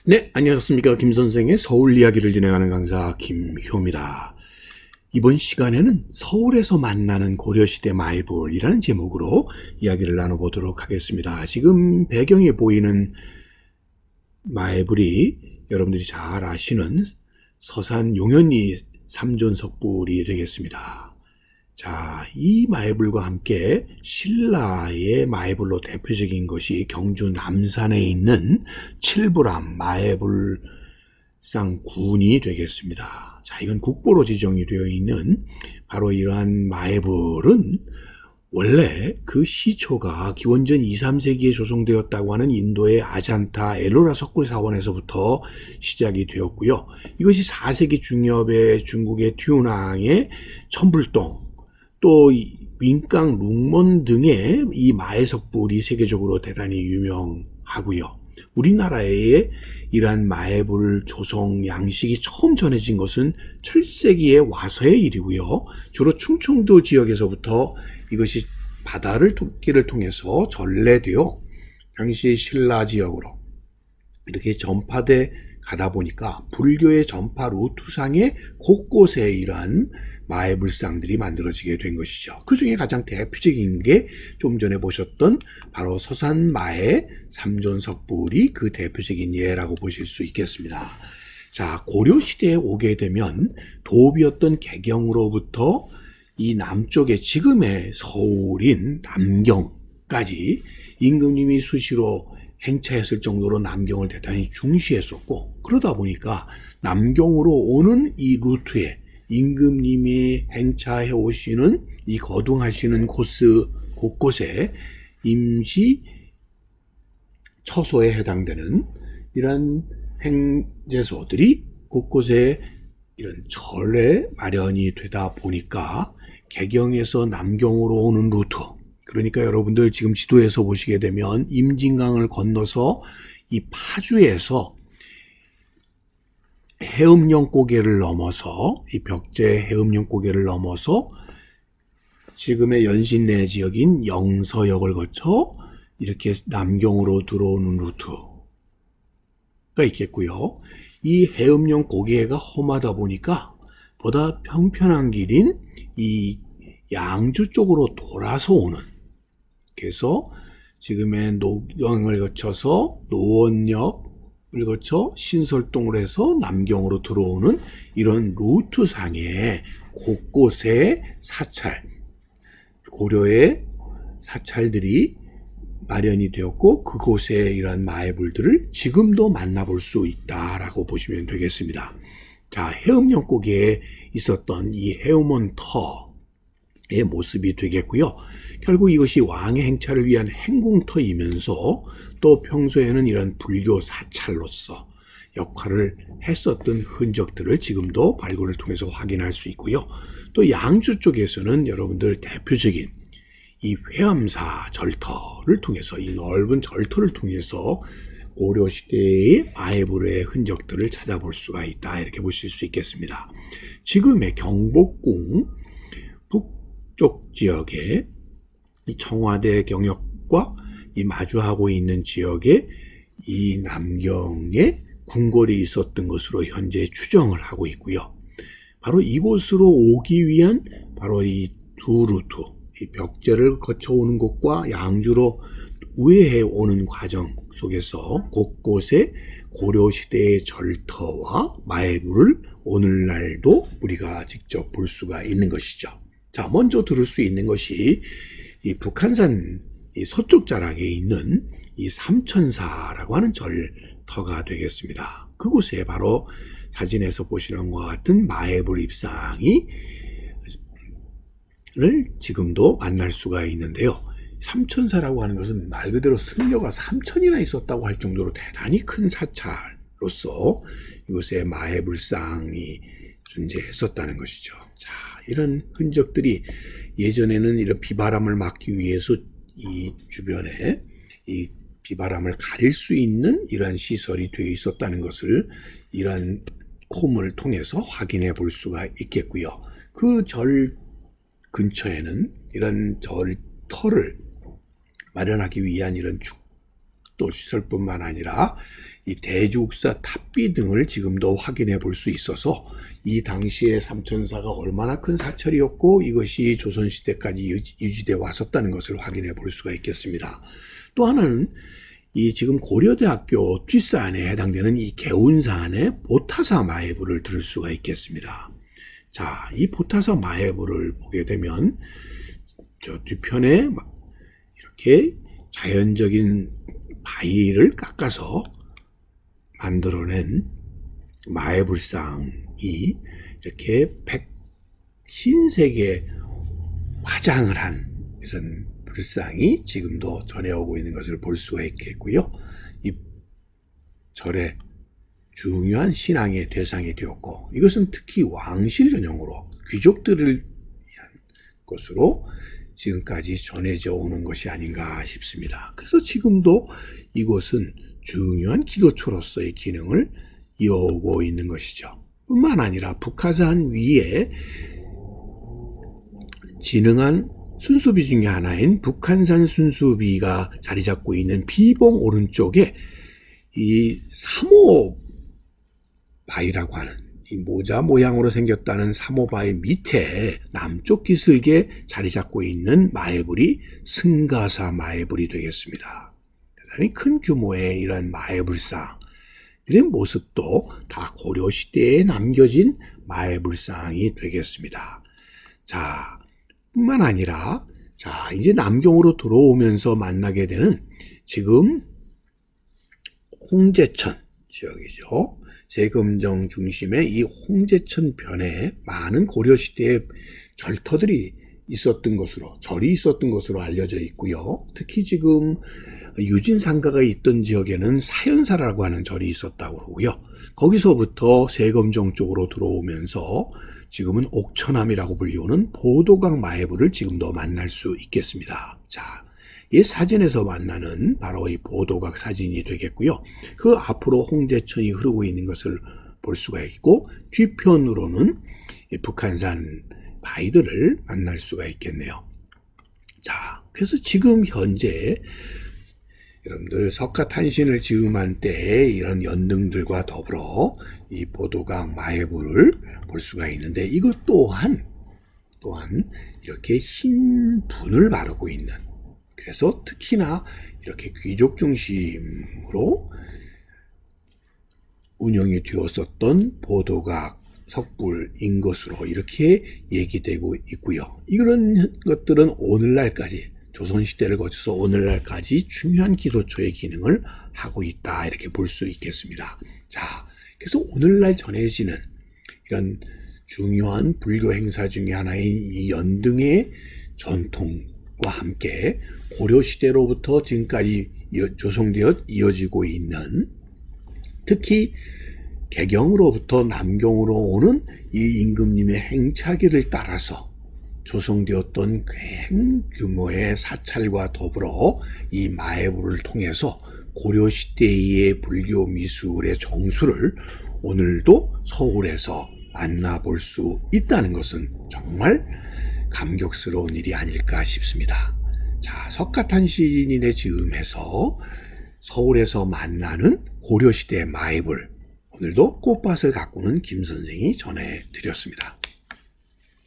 네, 안녕하십니까. 김선생의 서울 이야기를 진행하는 강사 김효입니다. 이번 시간에는 서울에서 만나는 고려시대 마애불이라는 제목으로 이야기를 나눠보도록 하겠습니다. 지금 배경에 보이는 마애불이 여러분들이 잘 아시는 서산 용현리 삼존석불이 되겠습니다. 자, 이 마애불과 함께 신라의 마애불로 대표적인 것이 경주 남산에 있는 칠불암 마애불상군이 되겠습니다. 자, 이건 국보로 지정이 되어 있는 바로 이러한 마애불은 원래 그 시초가 기원전 2, 3세기에 조성되었다고 하는 인도의 아잔타 엘로라 석굴 사원에서부터 시작이 되었고요. 이것이 4세기 중엽에 중국의 튜낭의 천불동 또 윙강 룽몬 등의 이 마애석불이 세계적으로 대단히 유명하고요. 우리나라에 이러한 마애불 조성 양식이 처음 전해진 것은 7세기에 와서의 일이고요. 주로 충청도 지역에서부터 이것이 바다를 통해서 전래되어 당시 신라 지역으로 이렇게 전파돼 가다 보니까 불교의 전파 루트상에 곳곳에 이러한 마애불상들이 만들어지게 된 것이죠. 그 중에 가장 대표적인 게 좀 전에 보셨던 바로 서산 마애 삼존석불이 그 대표적인 예라고 보실 수 있겠습니다. 자, 고려시대에 오게 되면 도읍이었던 개경으로부터 이 남쪽에 지금의 서울인 남경까지 임금님이 수시로 행차했을 정도로 남경을 대단히 중시했었고, 그러다 보니까 남경으로 오는 이 루트에 임금님이 행차해 오시는 이 거둥하시는 코스 곳곳에 임시 처소에 해당되는 이런 행제소들이 곳곳에 이런 절에 마련이 되다 보니까 개경에서 남경으로 오는 루트, 그러니까 여러분들 지금 지도에서 보시게 되면 임진강을 건너서 이 파주에서 해음령 고개를 넘어서 이 벽제 해음령 고개를 넘어서 지금의 연신내 지역인 영서역을 거쳐 이렇게 남경으로 들어오는 루트가 있겠고요. 이 해음령 고개가 험하다 보니까 보다 평평한 길인 이 양주 쪽으로 돌아서 오는, 그래서 지금의 녹영을 거쳐서 노원역 을 거쳐 신설동을 해서 남경으로 들어오는 이런 루트상에 곳곳에 사찰, 고려의 사찰들이 마련이 되었고 그곳에 이러한 마애불들을 지금도 만나볼 수 있다라고 보시면 되겠습니다. 자, 해음령 고개에 있었던 이 해음원터의 모습이 되겠고요. 결국 이것이 왕의 행차를 위한 행궁터이면서 또 평소에는 이런 불교 사찰로서 역할을 했었던 흔적들을 지금도 발굴을 통해서 확인할 수 있고요. 또 양주 쪽에서는 여러분들 대표적인 이 회암사 절터를 통해서, 이 넓은 절터를 통해서 고려시대의 마애불의 흔적들을 찾아볼 수가 있다, 이렇게 보실 수 있겠습니다. 지금의 경복궁 북쪽 지역에 이 청와대 경역과 이 마주하고 있는 지역에 이 남경에 궁궐이 있었던 것으로 현재 추정을 하고 있고요. 바로 이곳으로 오기 위한 바로 이 두 루트, 이 벽제를 거쳐오는 곳과 양주로 우회해 오는 과정 속에서 곳곳에 고려시대의 절터와 마애불을 오늘날도 우리가 직접 볼 수가 있는 것이죠. 자, 먼저 들을 수 있는 것이 이 북한산 이 서쪽 자락에 있는 이 삼천사라고 하는 절터가 되겠습니다. 그곳에 바로 사진에서 보시는 것과 같은 마애불 입상이 지금도 만날 수가 있는데요. 삼천사라고 하는 것은 말 그대로 승려가 3천이나 있었다고 할 정도로 대단히 큰 사찰로서 이곳에 마애불상이 존재했었다는 것이죠. 자, 이런 흔적들이 예전에는 이런 비바람을 막기 위해서 이 주변에 이 비바람을 가릴 수 있는 이러한 시설이 되어 있었다는 것을 이러한 홈을 통해서 확인해 볼 수가 있겠고요. 그 절 근처에는 이런 절터를 마련하기 위한 이런 축도 시설뿐만 아니라 이 대주국사 탑비 등을 지금도 확인해 볼 수 있어서 이 당시에 삼천사가 얼마나 큰 사찰이었고 이것이 조선시대까지 유지되어 왔었다는 것을 확인해 볼 수가 있겠습니다. 또 하나는 이 지금 고려대학교 뒷산에 해당되는 이 개운산의 보타사 마해부를 들을 수가 있겠습니다. 자, 이 보타사 마해부를 보게 되면 저 뒤편에 이렇게 자연적인 바위를 깎아서 만들어낸 마해불상이 이렇게 신세계 화장을 한 이런 불상이 지금도 전해오고 있는 것을 볼 수가 있겠고요. 이 절의 중요한 신앙의 대상이 되었고 이것은 특히 왕실 전용으로 귀족들을 위한 것으로 지금까지 전해져 오는 것이 아닌가 싶습니다. 그래서 지금도 이곳은 중요한 기도처로서의 기능을 이어오고 있는 것이죠. 뿐만 아니라 북한산 위에 진흥한 순수비 중에 하나인 북한산 순수비가 자리 잡고 있는 비봉 오른쪽에 이 사모바위라고 하는 이 모자 모양으로 생겼다는 사모바위 밑에 남쪽 기슭에 자리 잡고 있는 마해불이 승가사 마해불이 되겠습니다. 대단히 큰 규모의 이런 마해불상 이런 모습도 다 고려시대에 남겨진 마해불상이 되겠습니다. 자, 뿐만 아니라 자 이제 남경으로 들어오면서 만나게 되는 지금 홍제천 지역이죠. 세금정 중심의 이 홍제천 변에 많은 고려시대의 절터들이 있었던 것으로 절이 있었던 것으로 알려져 있고요. 특히 지금 유진상가가 있던 지역에는 사연사라고 하는 절이 있었다고 그러고요. 거기서부터 세금정 쪽으로 들어오면서 지금은 옥천암이라고 불리우는 보도강 마해부를 지금도 만날 수 있겠습니다. 자, 이 사진에서 만나는 바로 이 보도각 사진이 되겠고요. 그 앞으로 홍제천이 흐르고 있는 것을 볼 수가 있고 뒤편으로는 이 북한산 바위들을 만날 수가 있겠네요. 자, 그래서 지금 현재 여러분들 석가탄신을 즈음한 때의 이런 연등들과 더불어 이 보도강 마해부를 볼 수가 있는데 이것 또한 이렇게 흰 분을 바르고 있는 그래서 특히나 이렇게 귀족 중심으로 운영이 되었었던 보도각 석불인 것으로 이렇게 얘기되고 있고요. 이런 것들은 오늘날까지 조선시대를 거쳐서 오늘날까지 중요한 기도처의 기능을 하고 있다 이렇게 볼 수 있겠습니다. 자, 그래서 오늘날 전해지는 이런 중요한 불교 행사 중에 하나인 이 연등의 전통과 함께 고려시대로부터 지금까지 조성되어 이어지고 있는 특히 개경으로부터 남경으로 오는 이 임금님의 행차기를 따라서 조성되었던 큰 규모의 사찰과 더불어 이 마해부를 통해서 고려시대의 불교 미술의 정수를 오늘도 서울에서 만나볼 수 있다는 것은 정말 감격스러운 일이 아닐까 싶습니다. 자, 석가탄신일에 즈음해서 서울에서 만나는 고려시대의 마해불 오늘도 꽃밭을 가꾸는 김 선생이 전해드렸습니다.